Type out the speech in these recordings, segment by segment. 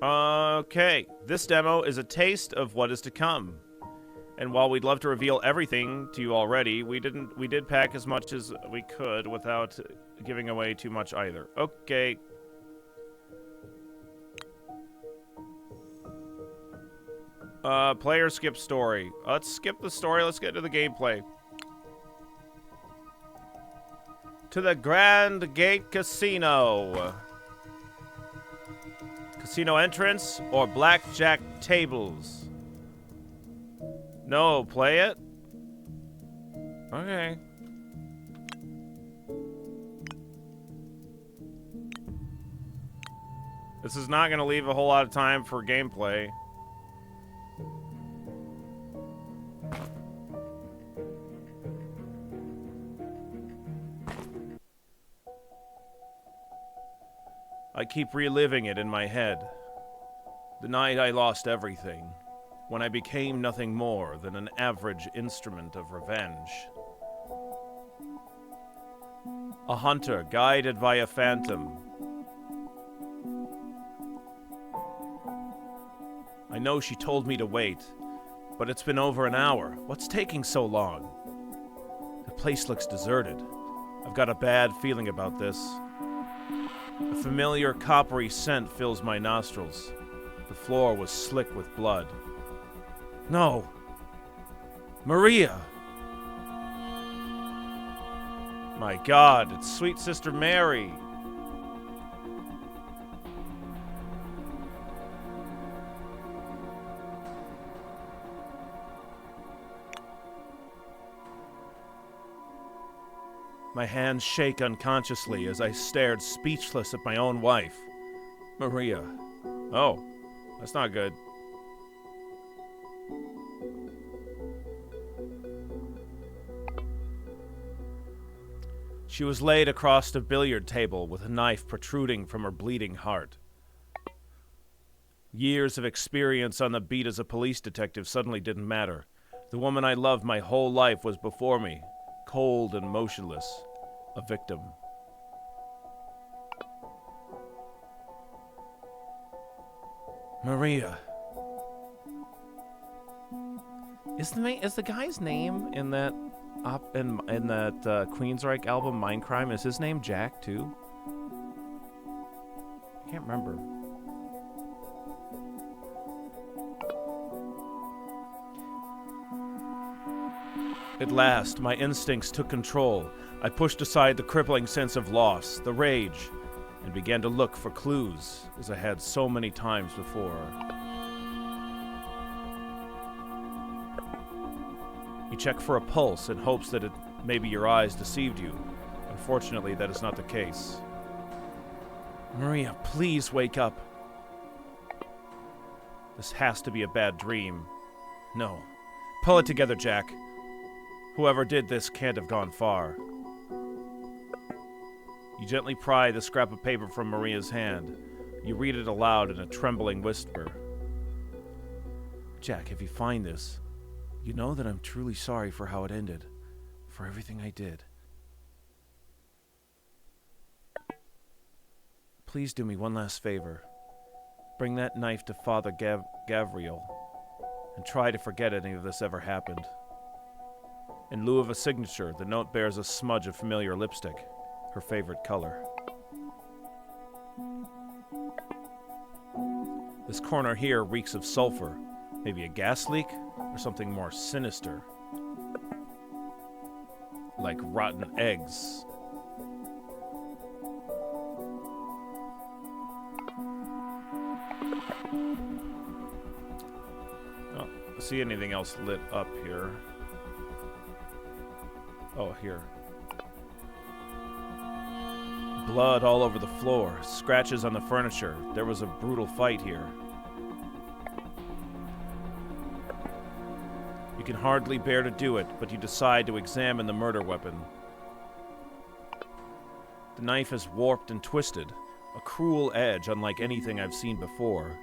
Okay, this demo is a taste of what is to come. And while we'd love to reveal everything to you already, we did pack as much as we could without giving away too much either. Okay. Player skip story. Let's skip the story, let's get to the gameplay. To the Grand Gate Casino. Casino entrance or blackjack tables? No, play it? Okay. This is not going to leave a whole lot of time for gameplay. I keep reliving it in my head. The night I lost everything, when I became nothing more than an average instrument of revenge. A hunter guided by a phantom. I know she told me to wait, but it's been over an hour. What's taking so long? The place looks deserted. I've got a bad feeling about this. A familiar coppery scent fills my nostrils. The floor was slick with blood. No! Maria! My God, it's Sweet Sister Mary! My hands shake unconsciously as I stared speechless at my own wife. Maria. Oh, that's not good. She was laid across a billiard table with a knife protruding from her bleeding heart. Years of experience on the beat as a police detective suddenly didn't matter. The woman I loved my whole life was before me. Cold and motionless, a victim. Maria. Is the guy's name in that Queensryche album Mindcrime? Is his name Jack too? I can't remember. At last, my instincts took control. I pushed aside the crippling sense of loss, the rage, and began to look for clues, as I had so many times before. You check for a pulse in hopes that maybe your eyes deceived you. Unfortunately, that is not the case. Maria, please wake up. This has to be a bad dream. No. Pull it together, Jack. Whoever did this can't have gone far. You gently pry the scrap of paper from Maria's hand. You read it aloud in a trembling whisper. Jack, if you find this, you know that I'm truly sorry for how it ended, for everything I did. Please do me one last favor. Bring that knife to Father Gavriel, and try to forget any of this ever happened. In lieu of a signature, the note bears a smudge of familiar lipstick, her favorite color. This corner here reeks of sulfur, maybe a gas leak, or something more sinister. Like rotten eggs. Oh, see anything else lit up here? Oh, here. Blood all over the floor, scratches on the furniture. There was a brutal fight here. You can hardly bear to do it, but you decide to examine the murder weapon. The knife is warped and twisted, a cruel edge unlike anything I've seen before.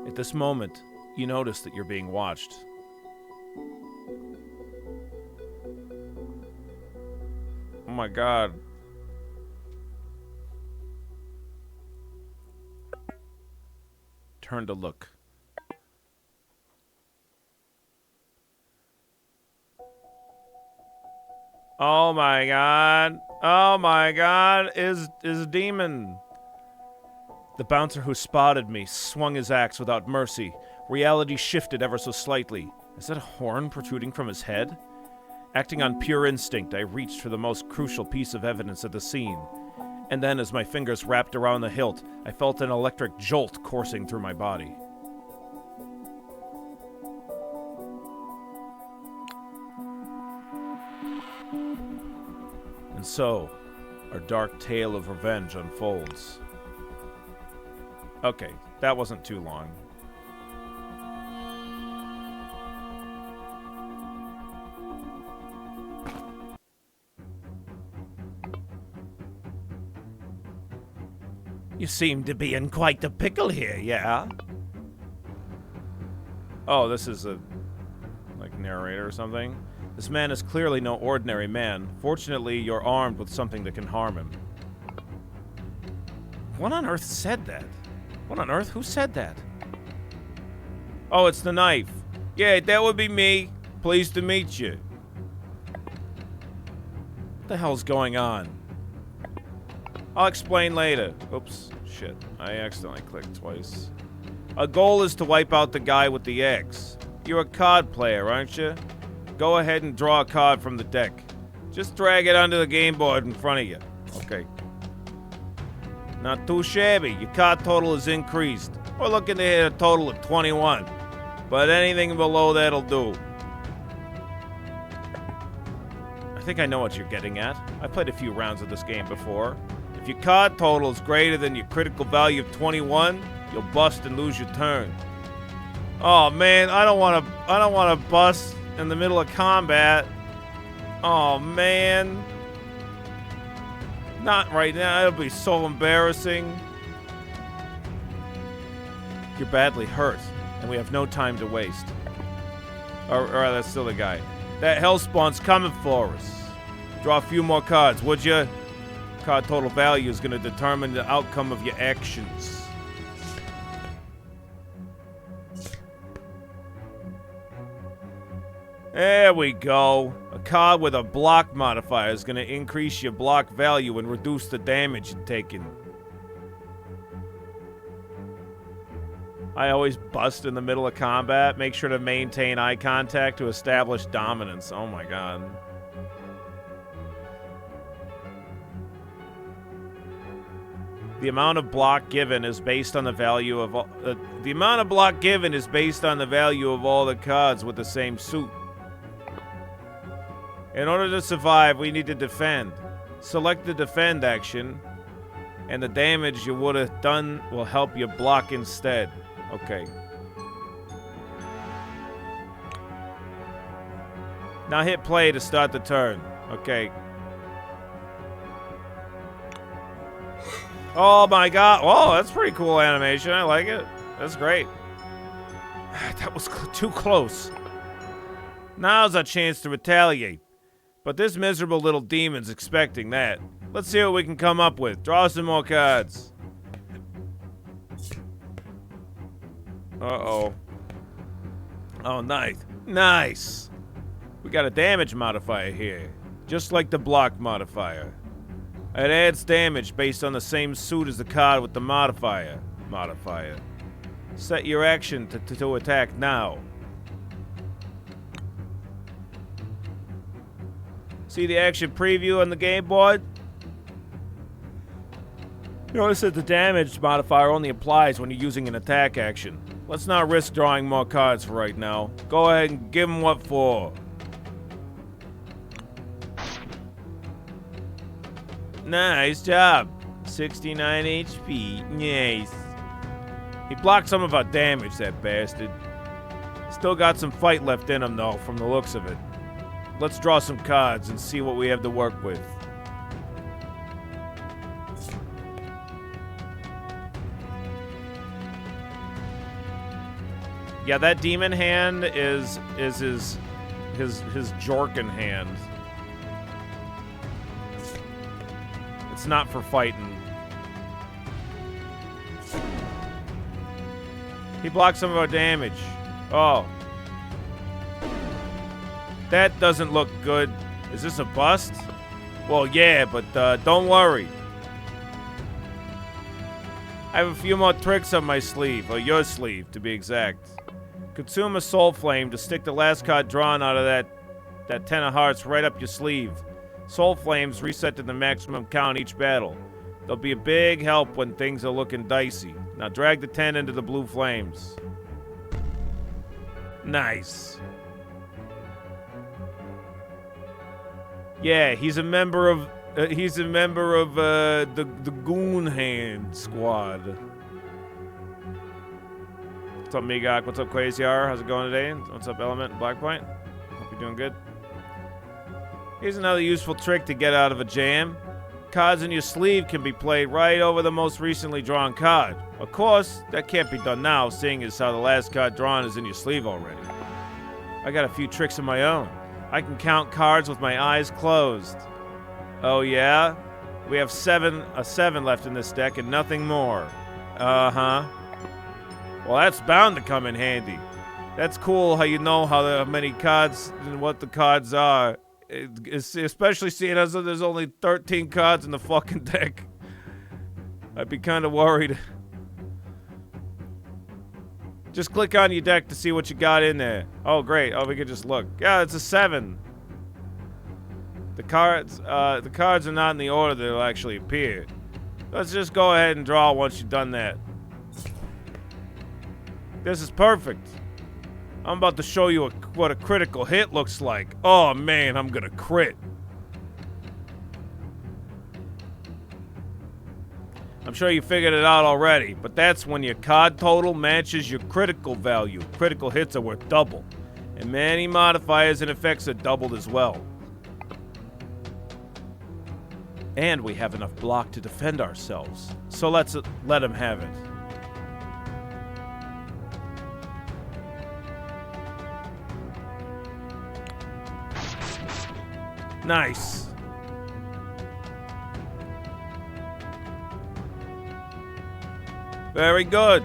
At this moment, you notice that you're being watched. Oh my God. turned to look. Oh my god. Oh my god. Is a demon. The bouncer who spotted me swung his axe without mercy. Reality shifted ever so slightly. Is that a horn protruding from his head? Acting on pure instinct, I reached for the most crucial piece of evidence at the scene. And then, as my fingers wrapped around the hilt, I felt an electric jolt coursing through my body. And so, our dark tale of revenge unfolds. Okay, that wasn't too long. You seem to be in quite a pickle here, yeah? Oh, this is a, like, narrator or something? This man is clearly no ordinary man. Fortunately, you're armed with something that can harm him. What on earth said that? What on earth? Who said that? Oh, it's the knife. Yeah, that would be me. Pleased to meet you. What the hell's going on? I'll explain later. Oops, shit. I accidentally clicked twice. Our goal is to wipe out the guy with the axe. You're a card player, aren't you? Go ahead and draw a card from the deck. Just drag it onto the game board in front of you. Okay. Not too shabby. Your card total is increased. We're looking to hit a total of 21. But anything below that'll do. I think I know what you're getting at. I played a few rounds of this game before. If your card total is greater than your critical value of 21, you'll bust and lose your turn. Oh man, I don't want to bust in the middle of combat. Oh man. Not right now. It'll be so embarrassing. You're badly hurt, and we have no time to waste. Or that's still the guy. That hellspawn's coming for us. Draw a few more cards, would you? Card total value is going to determine the outcome of your actions. There we go. A card with a block modifier is going to increase your block value and reduce the damage taken. I always bust in the middle of combat. Make sure to maintain eye contact to establish dominance. Oh my god. The amount of block given is based on the value of all, the amount of block given is based on the value of all the cards with the same suit. In order to survive, we need to defend. Select the defend action, and the damage you would have done will help you block instead. Okay. Now hit play to start the turn. Okay. Oh my god. Whoa, that's pretty cool animation. I like it. That's great. That was too close. Now's our chance to retaliate. But this miserable little demon's expecting that. Let's see what we can come up with. Draw some more cards. Uh-oh. Oh, nice. Nice. We got a damage modifier here. Just like the block modifier. It adds damage based on the same suit as the card with the modifier. Set your action to attack now. See the action preview on the game board? Notice that the damage modifier only applies when you're using an attack action. Let's not risk drawing more cards for right now. Go ahead and give him what for. Nice job. 69 HP. Nice. He blocked some of our damage, that bastard. Still got some fight left in him, though, from the looks of it. Let's draw some cards and see what we have to work with. Yeah, that demon hand is his Jorkin hand. It's not for fighting. He blocked some of our damage. Oh. That doesn't look good. Is this a bust? Well, yeah, but don't worry. I have a few more tricks up my sleeve, or your sleeve, to be exact. Consume a soul flame to stick the last card drawn out of that 10 of hearts right up your sleeve. Soul flames reset to the maximum count each battle. They'll be a big help when things are looking dicey. Now drag the 10 into the blue flames. Nice. Yeah, he's a member of the Goon Hand Squad. What's up, Migok? What's up, Crazy R? How's it going today? What's up, Element and Blackpoint? Hope you're doing good. Here's another useful trick to get out of a jam. Cards in your sleeve can be played right over the most recently drawn card. Of course, that can't be done now, seeing as how the last card drawn is in your sleeve already. I got a few tricks of my own. I can count cards with my eyes closed. Oh yeah? We have a 7 left in this deck and nothing more. Uh-huh. Well, that's bound to come in handy. That's cool how you know how many cards and what the cards are. Especially seeing as though there's only 13 cards in the fucking deck. I'd be kind of worried. Just click on your deck to see what you got in there. Oh, great. Oh, we could just look. Yeah, it's a 7. The cards are not in the order they'll actually appear. Let's just go ahead and draw once you've done that. This is perfect. I'm about to show you what a critical hit looks like. Oh, man, I'm gonna crit. I'm sure you figured it out already, but that's when your card total matches your critical value. Critical hits are worth double, and many modifiers and effects are doubled as well. And we have enough block to defend ourselves, so let's let him have it. Nice. Very good.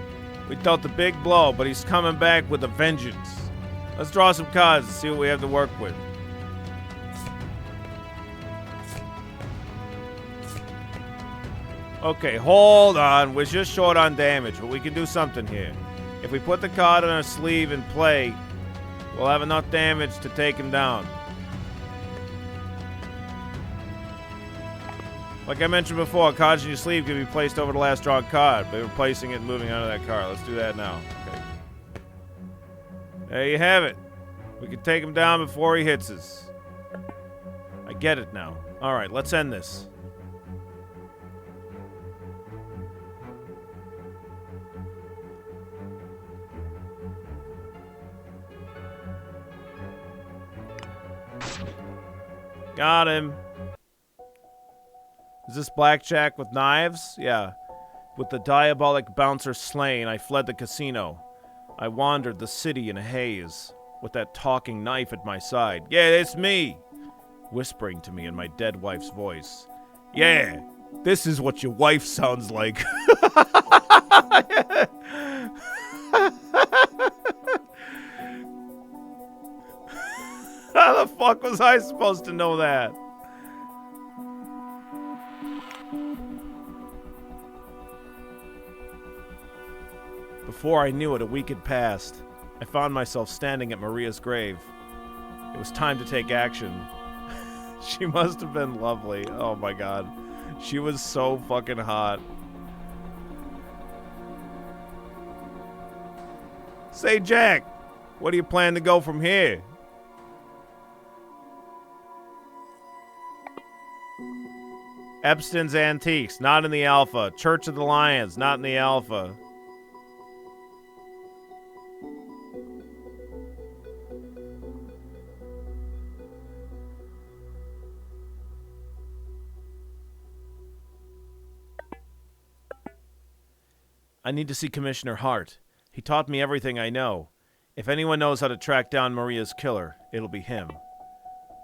We dealt a big blow, but he's coming back with a vengeance. Let's draw some cards and see what we have to work with. Okay, hold on. We're just short on damage, but we can do something here. If we put the card on our sleeve and play, we'll have enough damage to take him down. Like I mentioned before, cards in your sleeve can be placed over the last drawn card by replacing it and moving onto that card. Let's do that now. Okay. There you have it. We can take him down before he hits us. I get it now. Alright, let's end this. Got him. Is this blackjack with knives? Yeah. With the diabolic bouncer slain, I fled the casino. I wandered the city in a haze, with that talking knife at my side. Yeah, it's me! Whispering to me in my dead wife's voice. Yeah, this is what your wife sounds like. How the fuck was I supposed to know that? Before I knew it, a week had passed. I found myself standing at Maria's grave. It was time to take action. She must have been lovely. Oh my god. She was so fucking hot. Say, Jack, where do you plan to go from here? Epston's Antiques, not in the Alpha. Church of the Lions, not in the Alpha. I need to see Commissioner Hart. He taught me everything I know. If anyone knows how to track down Maria's killer, it'll be him.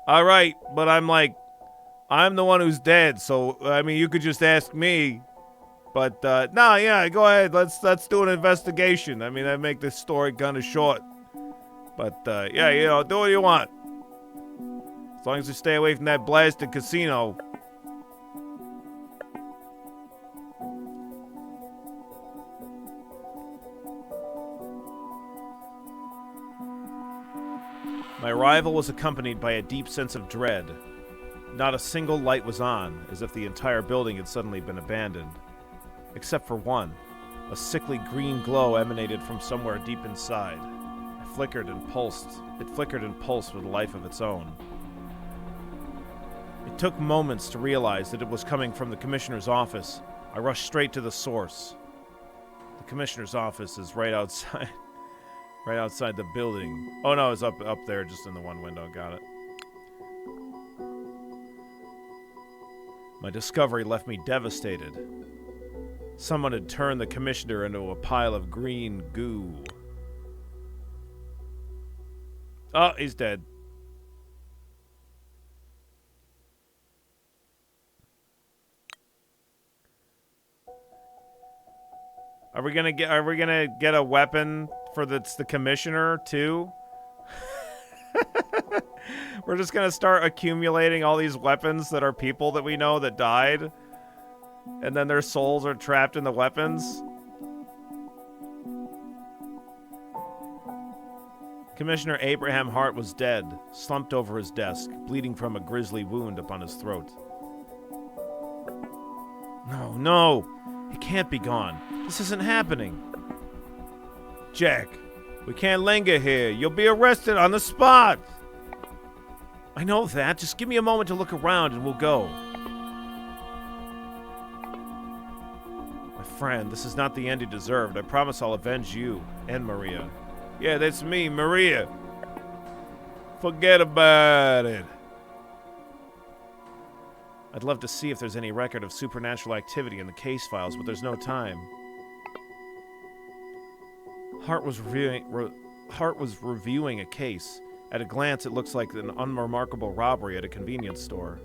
Alright, but I'm the one who's dead, so, I mean, you could just ask me. But, no, yeah, go ahead. Let's do an investigation. I mean, I make this story kind of short. But, yeah, you know, do what you want. As long as you stay away from that blasted casino. My arrival was accompanied by a deep sense of dread. Not a single light was on, as if the entire building had suddenly been abandoned. Except for one. A sickly green glow emanated from somewhere deep inside. It flickered and pulsed with a life of its own. It took moments to realize that it was coming from the commissioner's office. I rushed straight to the source. The commissioner's office is right outside the building. Oh no, it's up there just in the one window. Got it. My discovery left me devastated. Someone had turned the commissioner into a pile of green goo. Oh, he's dead. Are we gonna get a weapon for the commissioner too? We're just gonna start accumulating all these weapons that are people that we know that died, and then their souls are trapped in the weapons. Commissioner Abraham Hart was dead, slumped over his desk, bleeding from a grisly wound upon his throat. No, he can't be gone. This isn't happening. Jack, we can't linger here. You'll be arrested on the spot. I know that. Just give me a moment to look around and we'll go. My friend, this is not the end you deserved. I promise I'll avenge you and Maria. Yeah, that's me, Maria. Forget about it. I'd love to see if there's any record of supernatural activity in the case files, but there's no time. Hart was reviewing a case. At a glance, it looks like an unremarkable robbery at a convenience store.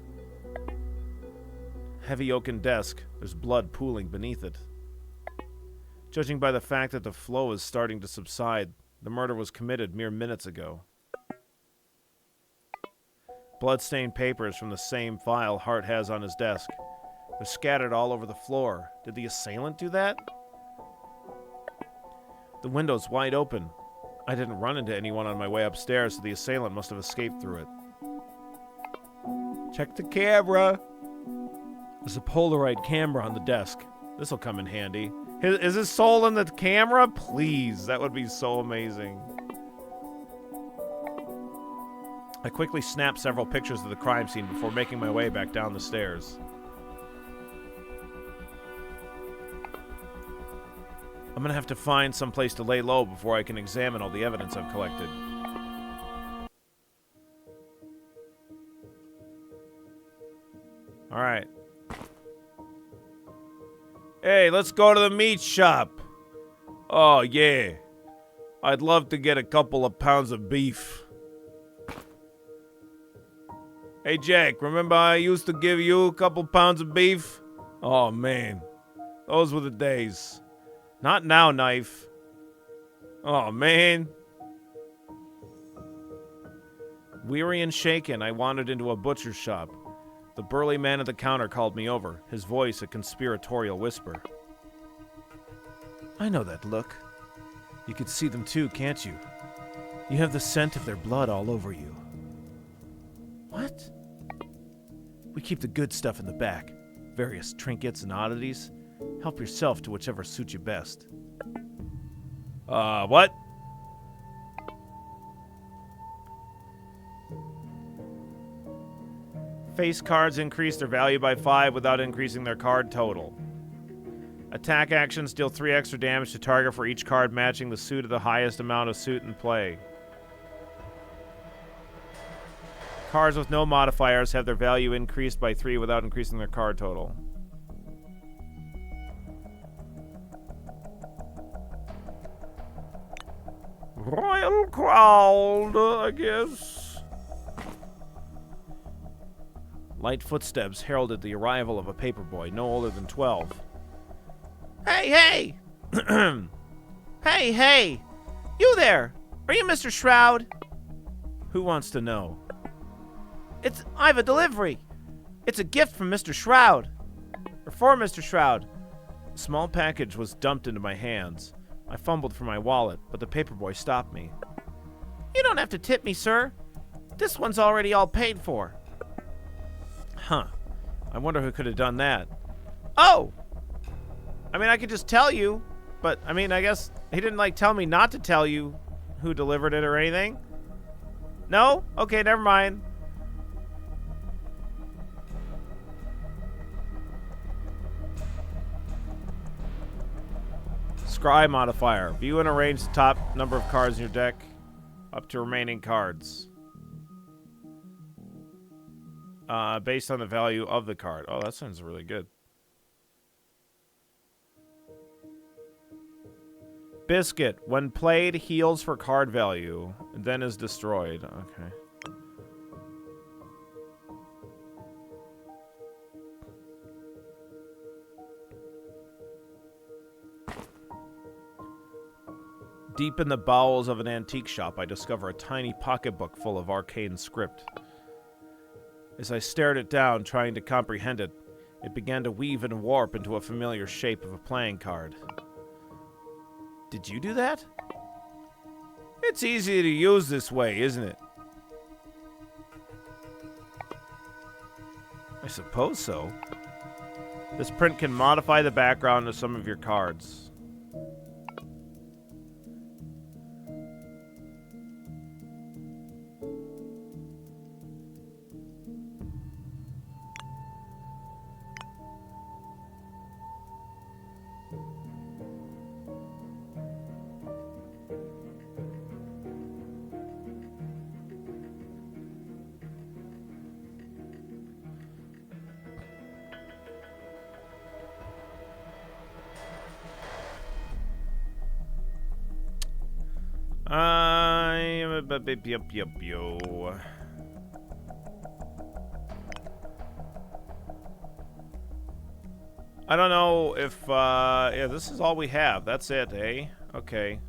Heavy oaken desk. There's blood pooling beneath it. Judging by the fact that the flow is starting to subside, the murder was committed mere minutes ago. Blood-stained papers from the same file Hart has on his desk. They're scattered all over the floor. Did the assailant do that? The window's wide open. I didn't run into anyone on my way upstairs, so the assailant must have escaped through it. Check the camera. There's a Polaroid camera on the desk. This'll come in handy. Is his soul in the camera? Please, that would be so amazing. I quickly snapped several pictures of the crime scene before making my way back down the stairs. I'm gonna have to find some place to lay low before I can examine all the evidence I've collected. Alright. Hey, let's go to the meat shop. Oh, yeah. I'd love to get a couple of pounds of beef. Hey, Jack, remember I used to give you a couple pounds of beef? Oh, man. Those were the days. Not now, Knife. Oh, man. Weary and shaken, I wandered into a butcher's shop. The burly man at the counter called me over, his voice a conspiratorial whisper. I know that look. You could see them too, can't you? You have the scent of their blood all over you. What? We keep the good stuff in the back. Various trinkets and oddities. Help yourself to whichever suits you best. What? Face cards increase their value by 5 without increasing their card total. Attack actions deal 3 extra damage to target for each card matching the suit of the highest amount of suit in play. Cards with no modifiers have their value increased by 3 without increasing their card total. Royal crowd, I guess. Light footsteps heralded the arrival of a paperboy no older than 12. Hey, hey! Hey, hey! You there! Are you Mr. Shroud? Who wants to know? I have a delivery. It's a gift from Mr. Shroud. Or for Mr. Shroud. A small package was dumped into my hands. I fumbled for my wallet, but the paperboy stopped me. You don't have to tip me, sir. This one's already all paid for. Huh. I wonder who could have done that. Oh! I mean, I could just tell you, but, I mean, I guess he didn't, like, tell me not to tell you who delivered it or anything. No? Okay, never mind. Scry modifier. View and arrange the top number of cards in your deck up to remaining cards. Based on the value of the card. Oh, that sounds really good. Biscuit. When played, heals for card value, then is destroyed. Okay. Deep in the bowels of an antique shop, I discover a tiny pocketbook full of arcane script. As I stared it down, trying to comprehend it, it began to weave and warp into a familiar shape of a playing card. Did you do that? It's easy to use this way, isn't it? I suppose so. This print can modify the background of some of your cards. Yo. I don't know if, yeah, this is all we have. That's it, eh? Okay.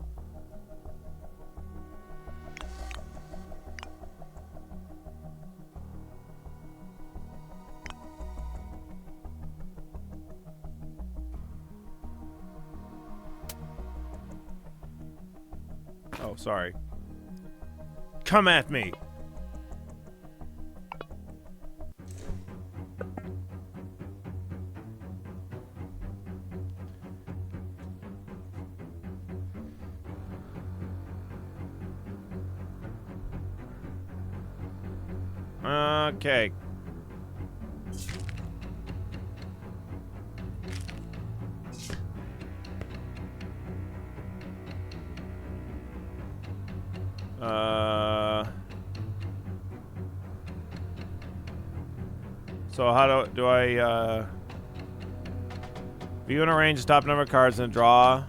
Oh, sorry. Come at me. Okay. So how do I view and arrange the top number of cards and drag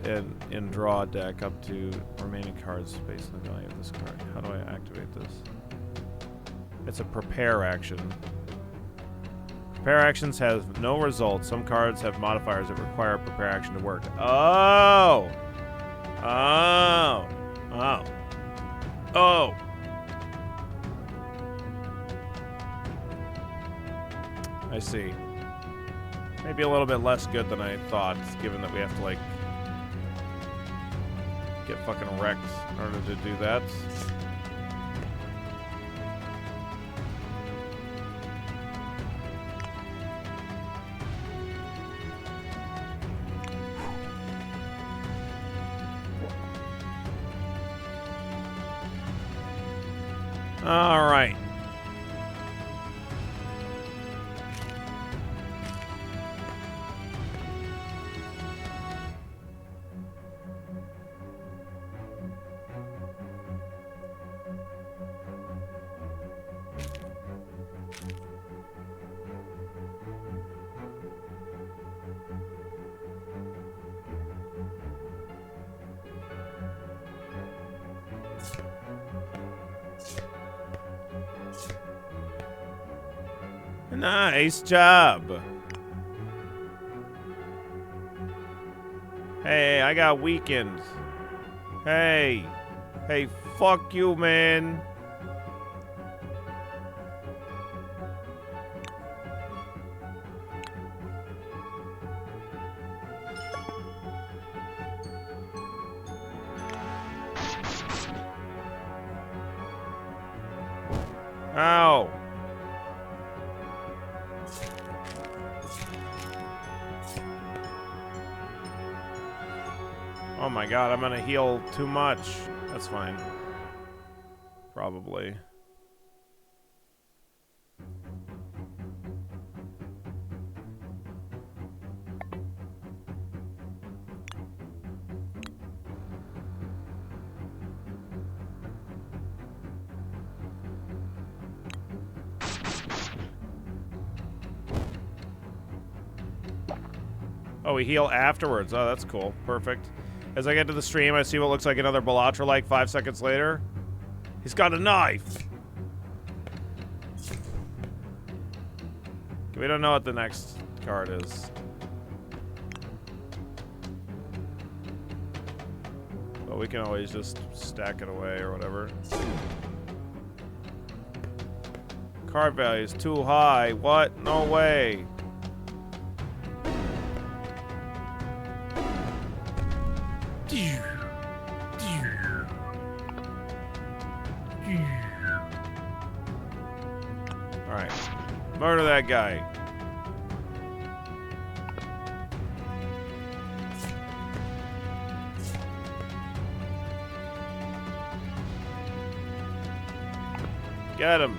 and draw a deck up to remaining cards based on the value of this card. How do I activate this? It's a prepare action. Prepare actions have no results. Some cards have modifiers that require a prepare action to work. Oh! Oh! Oh! Oh! I see. Maybe a little bit less good than I thought, given that we have to, like, get fucking wrecked in order to do that. All right. Nice job. Hey, I got weakened. Hey. Hey, fuck you, man. Ow. Oh my god, I'm gonna heal too much. That's fine. Probably. Oh, we heal afterwards. Oh, that's cool. Perfect. As I get to the stream, I see what looks like another Balatra like 5 seconds later. He's got a knife! We don't know what the next card is. But we can always just stack it away or whatever. Card value is too high. What? No way. Alright. Murder that guy. Get him.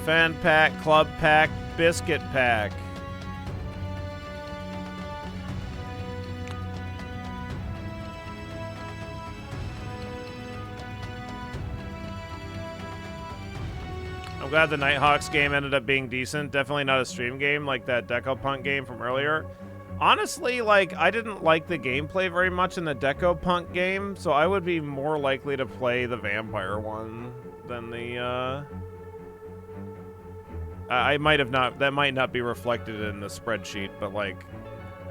Fan pack, club pack, biscuit pack. I'm glad the Nighthawks game ended up being decent. Definitely not a stream game like that Deco Punk game from earlier. Honestly, like, I didn't like the gameplay very much in the Deco Punk game, so I would be more likely to play the vampire one than the, I might have not, that might not be reflected in the spreadsheet, but, like,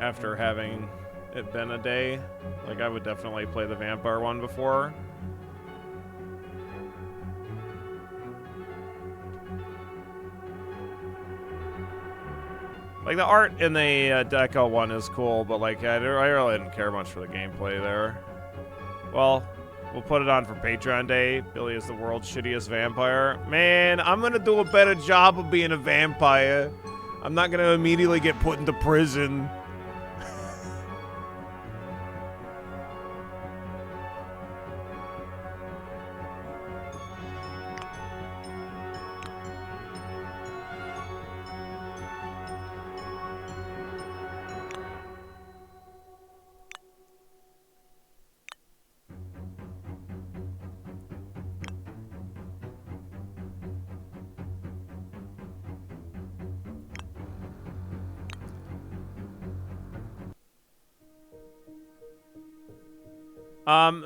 after having it been a day, like, I would definitely play the vampire one before. Like, the art in the Deco one is cool, but, like, I really didn't care much for the gameplay there. Well, we'll put it on for Patreon Day. Billy is the world's shittiest vampire. Man, I'm gonna do a better job of being a vampire. I'm not gonna immediately get put into prison.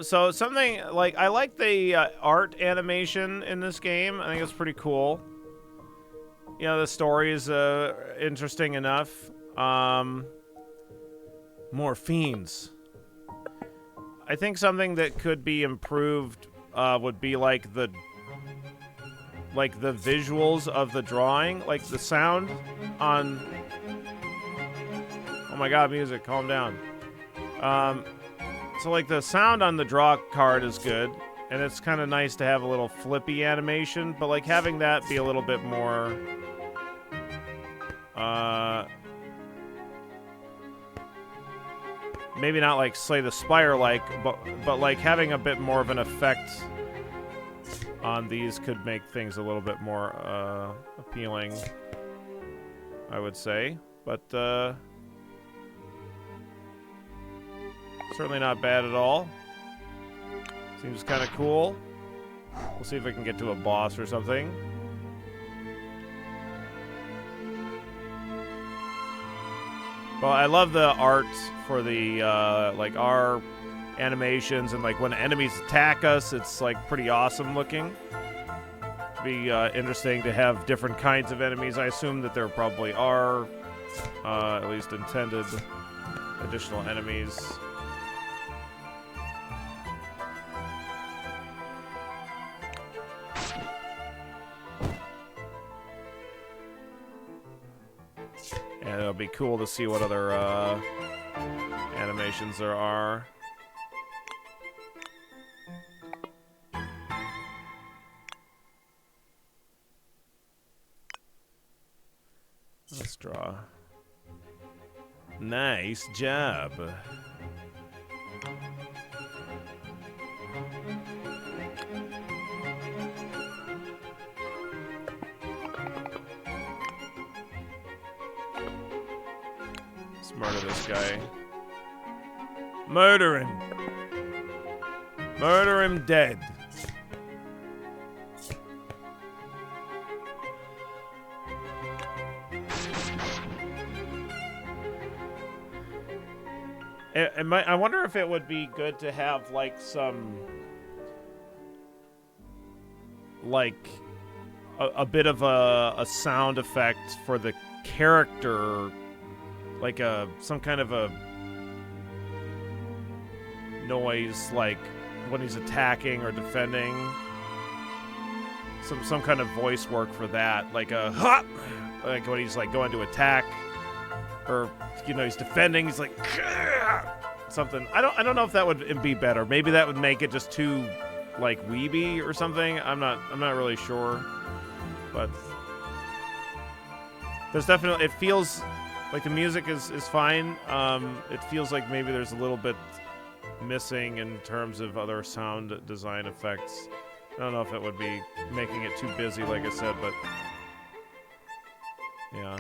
So something, like, I like the art animation in this game. I think it's pretty cool. You know, the story is interesting enough. More fiends. I think something that could be improved would be like the visuals of the drawing, like the sound on. Oh my god, music, calm down. So, like, the sound on the draw card is good, and it's kind of nice to have a little flippy animation, but, like, having that be a little bit more, maybe not like Slay the Spire-like, but, like, having a bit more of an effect on these could make things a little bit more, appealing, I would say, but, certainly not bad at all. Seems kind of cool. We'll see if I can get to a boss or something. Well, I love the art for the, like, our animations, and, like, when enemies attack us, it's, like, pretty awesome looking. be interesting to have different kinds of enemies. I assume that there probably are, at least intended, additional enemies. And it'll be cool to see what other animations there are. Let's draw. Nice job. Let's murder this guy. Murder him. Murder him dead. I wonder if it would be good to have, like, some... like, a bit of a sound effect for the character. Like, some kind of a noise, like, when he's attacking or defending. Some kind of voice work for that. Like a... ha! Like, when he's, like, going to attack. Or... you know, he's defending. He's like something. I don't know if that would be better. Maybe that would make it just too like weeby or something. I'm not really sure. But there's definitely, it feels like the music is fine. It feels like maybe there's a little bit missing in terms of other sound design effects. I don't know if it would be making it too busy, like I said, but yeah.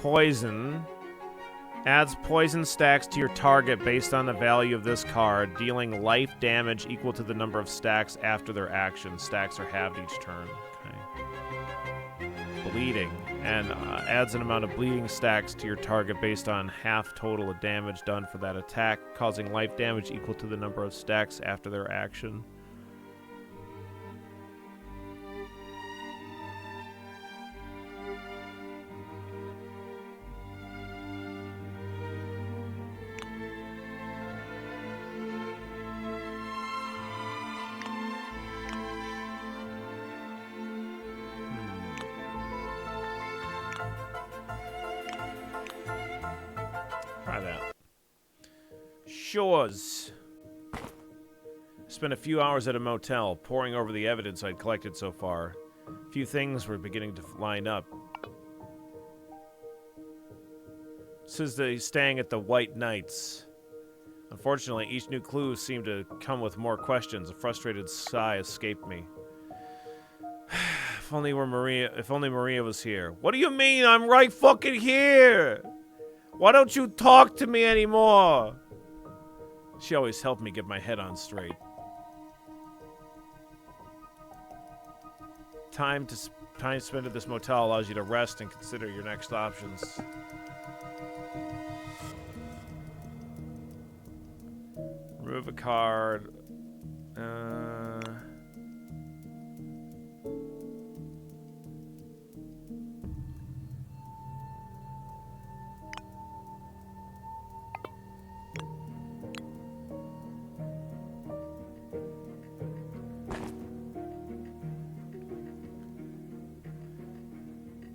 Poison. Adds poison stacks to your target based on the value of this card, dealing life damage equal to the number of stacks after their action. Stacks are halved each turn. Okay. Bleeding. And adds an amount of bleeding stacks to your target based on half total of damage done for that attack, causing life damage equal to the number of stacks after their action. Shores. Spent a few hours at a motel, poring over the evidence I'd collected so far. A few things were beginning to line up. Says that he's staying at the White Knights. Unfortunately, each new clue seemed to come with more questions. A frustrated sigh escaped me. If only Maria was here. What do you mean? I'm right fucking here! Why don't you talk to me anymore? She always helped me get my head on straight. Time spent at this motel allows you to rest and consider your next options. Remove a card.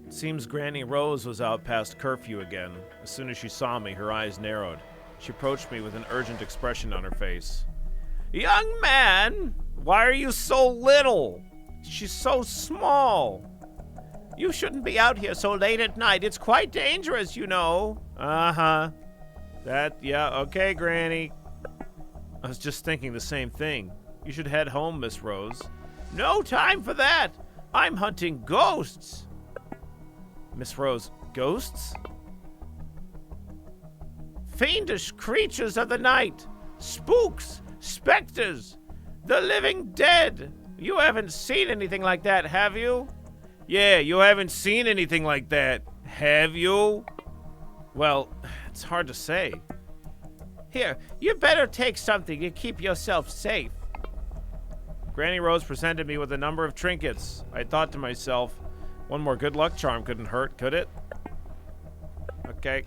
Seems Granny Rose was out past curfew again. As soon as she saw me, her eyes narrowed. She approached me with an urgent expression on her face. Young man, why are you so little? She's so small. You shouldn't be out here so late at night. It's quite dangerous, you know. Uh-huh. Yeah, okay, Granny. I was just thinking the same thing. You should head home, Miss Rose. No time for that. I'm hunting ghosts. Miss Rose, ghosts? Fiendish creatures of the night. Spooks. Specters. The living dead. You haven't seen anything like that, have you? Yeah, you haven't seen anything like that, have you? Well, it's hard to say. Here, you better take something and keep yourself safe. Granny Rose presented me with a number of trinkets. I thought to myself, one more good luck charm couldn't hurt, could it? Okay.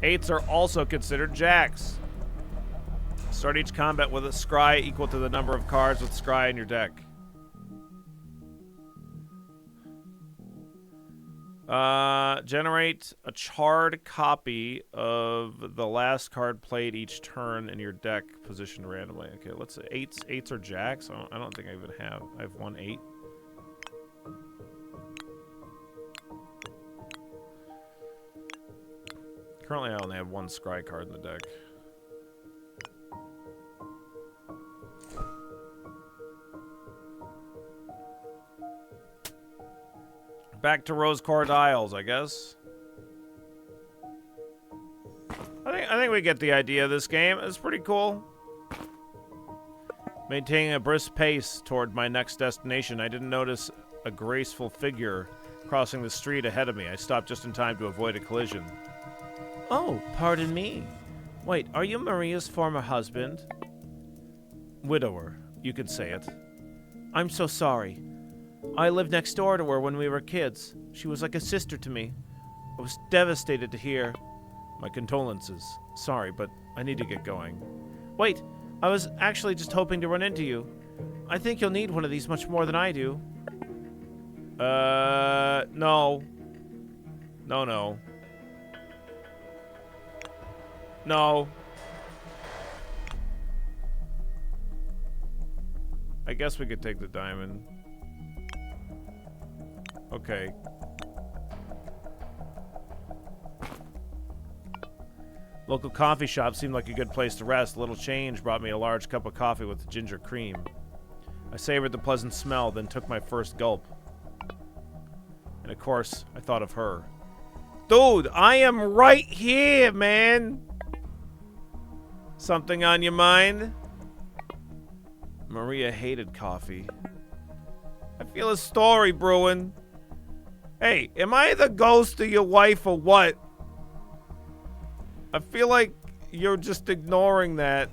Eights are also considered jacks. Start each combat with a scry equal to the number of cards with scry in your deck. Generate a charred copy of the last card played each turn in your deck, positioned randomly. Okay, let's say eights are jacks. I don't think I even have. I have 1 8. Currently, I only have 1 scry card in the deck. Back to Rose Quartz Isles, I guess. I think we get the idea of this game. It's pretty cool. Maintaining a brisk pace toward my next destination, I didn't notice a graceful figure crossing the street ahead of me. I stopped just in time to avoid a collision. Oh, pardon me. Wait, are you Maria's former husband? Widower, you could say it. I'm so sorry. I lived next door to her when we were kids. She was like a sister to me. I was devastated to hear. My condolences. Sorry, but I need to get going. Wait, I was actually just hoping to run into you. I think you'll need one of these much more than I do. No. No. No. I guess we could take the diamond. Okay. Local coffee shop seemed like a good place to rest. A little change brought me a large cup of coffee with ginger cream. I savored the pleasant smell, then took my first gulp. And of course, I thought of her. Dude, I am right here, man! Something on your mind? Maria hated coffee. I feel a story brewing. Hey, am I the ghost of your wife or what? I feel like you're just ignoring that.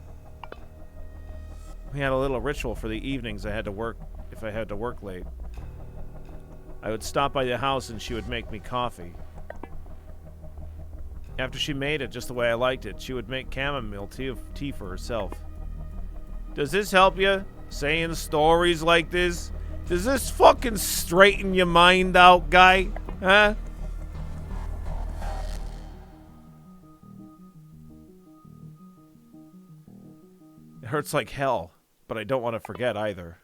We had a little ritual for the evenings I had to work, if I had to work late. I would stop by the house and she would make me coffee. After she made it just the way I liked it, she would make chamomile tea for herself. Does this help you? Saying stories like this? Does this fucking straighten your mind out, guy? Huh? It hurts like hell, but I don't want to forget either.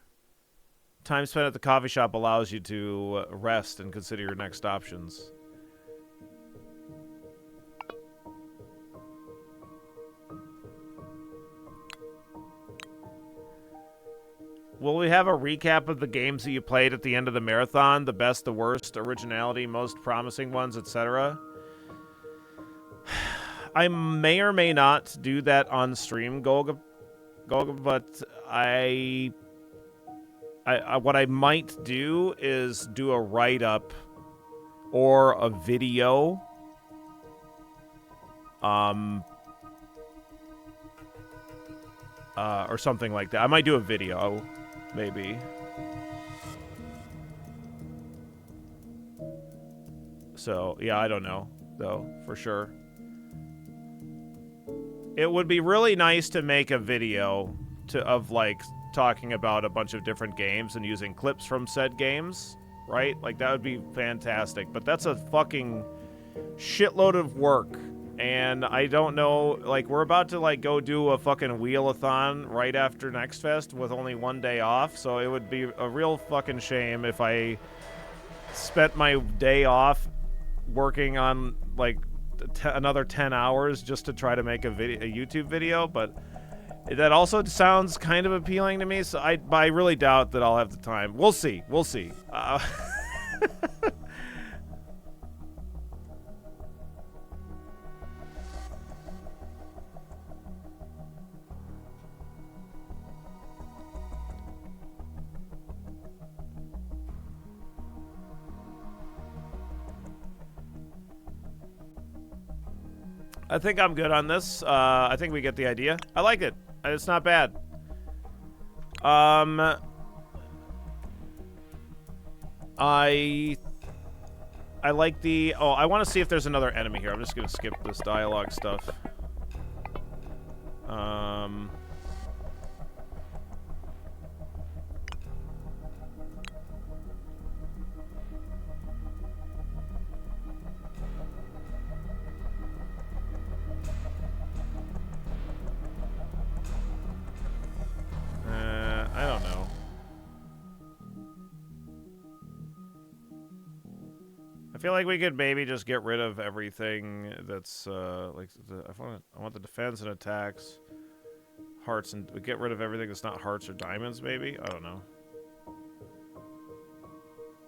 Time spent at the coffee shop allows you to rest and consider your next options. Will we have a recap of the games that you played at the end of the marathon? The best, the worst, originality, most promising ones, etc.? I may or may not do that on stream, Golga, but what I might do is do a write-up or a video. Or something like that. I might do a video, maybe. So, yeah, I don't know, though, for sure. It would be really nice to make a video of, like, talking about a bunch of different games and using clips from said games, right? Like, that would be fantastic. But that's a fucking shitload of work. And I don't know, like, we're about to, like, go do a fucking wheel-a-thon right after NextFest with only 1 day off, so it would be a real fucking shame if I spent my day off working on, like, another 10 hours just to try to make a YouTube video, but That also sounds kind of appealing to me, so but I really doubt that I'll have the time. We'll see. We'll see. I think I'm good on this. I think we get the idea. I like it. It's not bad. I like the... Oh, I want to see if there's another enemy here. I'm just going to skip this dialogue stuff. I don't know. I feel like we could maybe just get rid of everything that's like I want the defense and attacks, hearts, and get rid of everything that's not hearts or diamonds. Maybe, I don't know.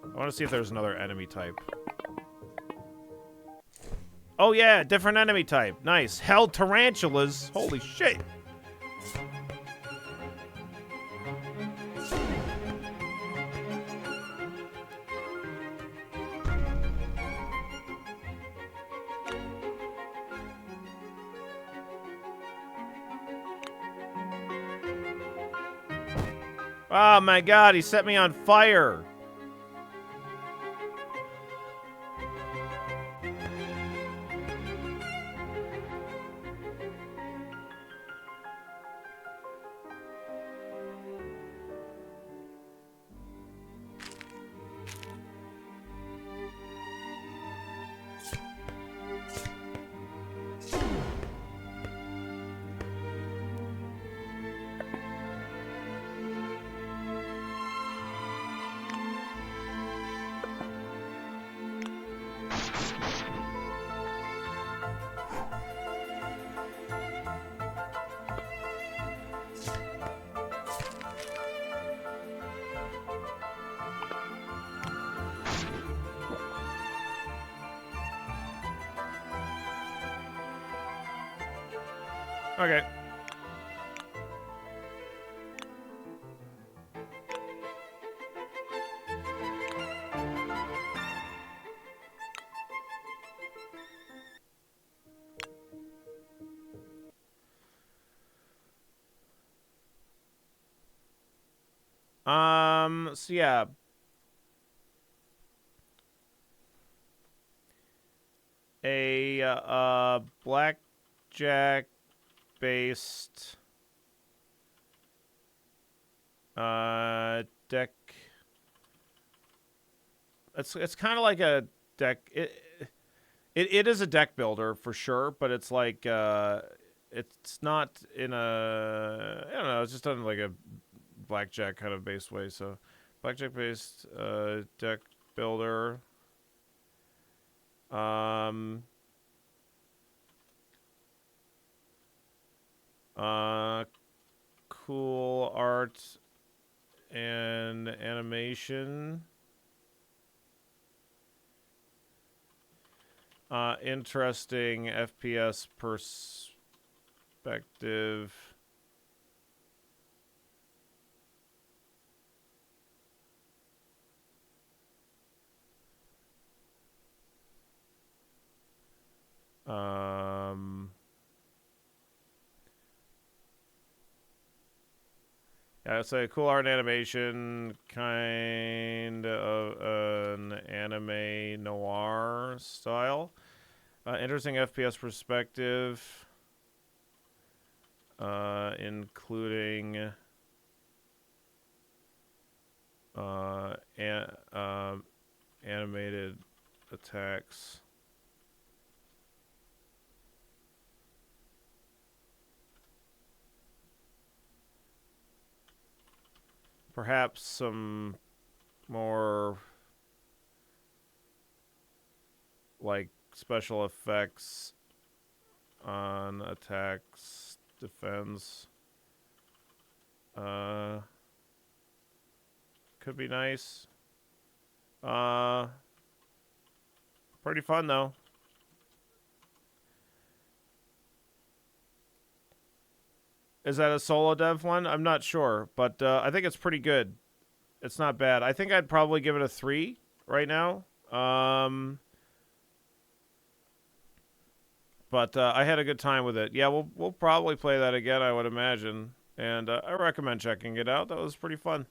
I want to see if there's another enemy type. Oh yeah, different enemy type. Nice. Hell tarantulas. Holy shit. Oh my god, he set me on fire. Okay. So yeah. A blackjack based deck. It's kind of like a deck. It is a deck builder for sure, but it's like it's not in a, I don't know, it's just done like a blackjack kind of based way. So blackjack based deck builder. Cool art and animation. Interesting FPS perspective. Yeah, it's a cool art and animation, kind of an anime noir style. Interesting FPS perspective, including animated attacks. Perhaps some more like special effects on attacks, defense. Could be nice. Pretty fun though. Is that a solo dev one? I'm not sure, but I think it's pretty good. It's not bad. I think I'd probably give it a 3 right now. But I had a good time with it. Yeah, we'll probably play that again, I would imagine. And I recommend checking it out. That was pretty fun.